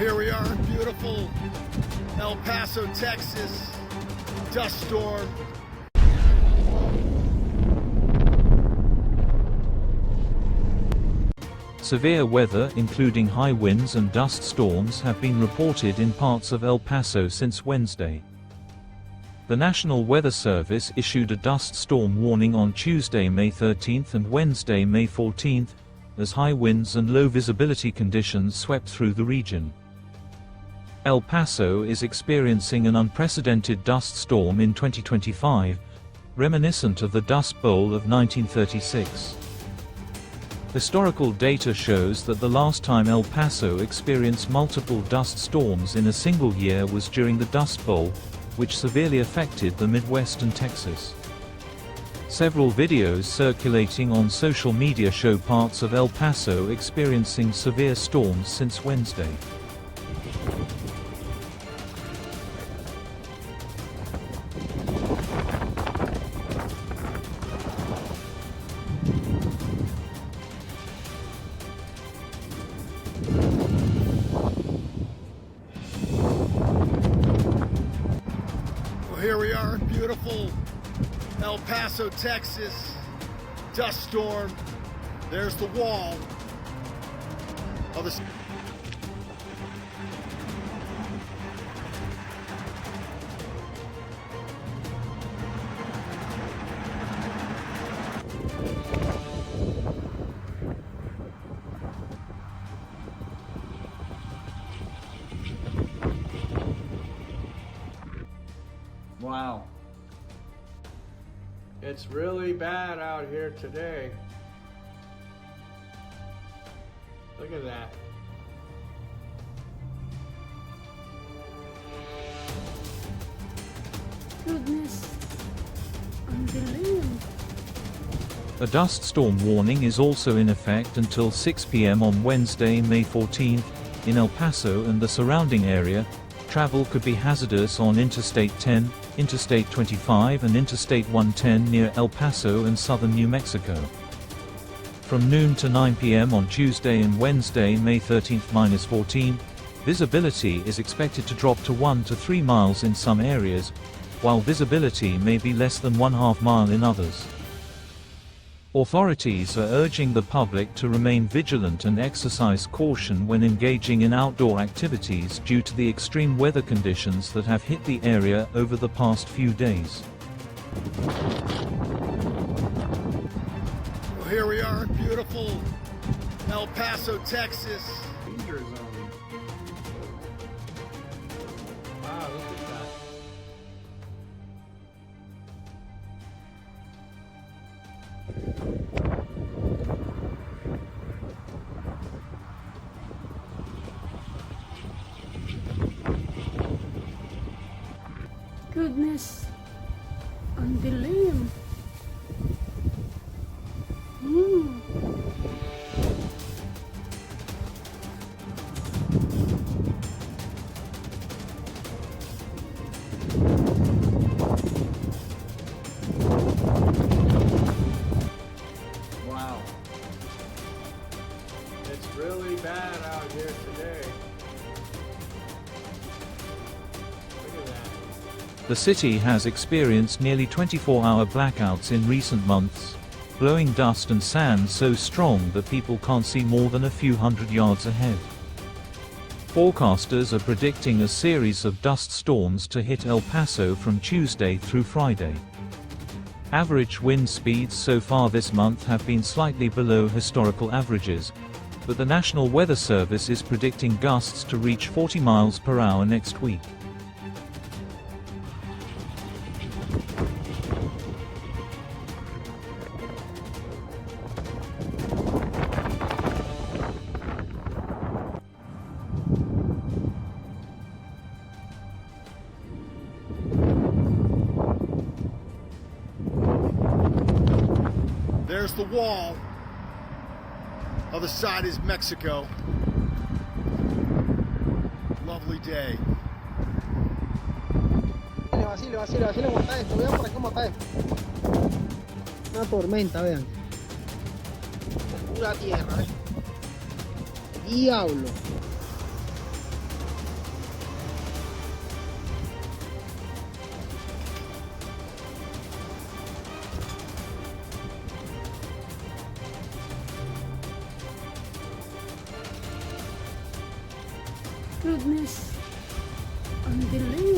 Here we are in beautiful El Paso, Texas. Dust storm. Severe weather, including high winds and dust storms, have been reported in parts of El Paso since Wednesday. The National Weather Service issued a dust storm warning on Tuesday, May 13th and Wednesday, May 14th, as high winds and low visibility conditions swept through the region. El Paso is experiencing an unprecedented dust storm in 2025, reminiscent of the Dust Bowl of 1936. Historical data shows that the last time El Paso experienced multiple dust storms in a single year was during the Dust Bowl, which severely affected the Midwest and Texas. Several videos circulating on social media show parts of El Paso experiencing severe storms since Wednesday. Here we are in beautiful El Paso, Texas. Dust storm. There's the wall of the... Wow. It's really bad out here today. Look at that. Goodness. Unbelievable. A dust storm warning is also in effect until 6 p.m. on Wednesday, May 14th, in El Paso and the surrounding area. Travel could be hazardous on Interstate 10, Interstate 25 and Interstate 110 near El Paso and southern New Mexico. From noon to 9 p.m. on Tuesday and Wednesday, May 13th-14, visibility is expected to drop to 1 to 3 miles in some areas, while visibility may be less than 1/2 mile in others. Authorities are urging the public to remain vigilant and exercise caution when engaging in outdoor activities due to the extreme weather conditions that have hit the area over the past few days. Well, here we are in beautiful El Paso, Texas. Danger zone. Wow, look at that. Goodness. Unbelievable. Wow. It's really bad out here today. Look at that. The city has experienced nearly 24-hour blackouts in recent months, blowing dust and sand so strong that people can't see more than a few hundred yards ahead. Forecasters are predicting a series of dust storms to hit El Paso from Tuesday through Friday. Average wind speeds so far this month have been slightly below historical averages, but the National Weather Service is predicting gusts to reach 40 miles per hour next week. There's the wall. Other side is Mexico. Lovely day. Vacile, cómo está esto, vean por acá cómo está esto. Una tormenta, vean. Pura tierra, Diablo. goodness. Ang dilim.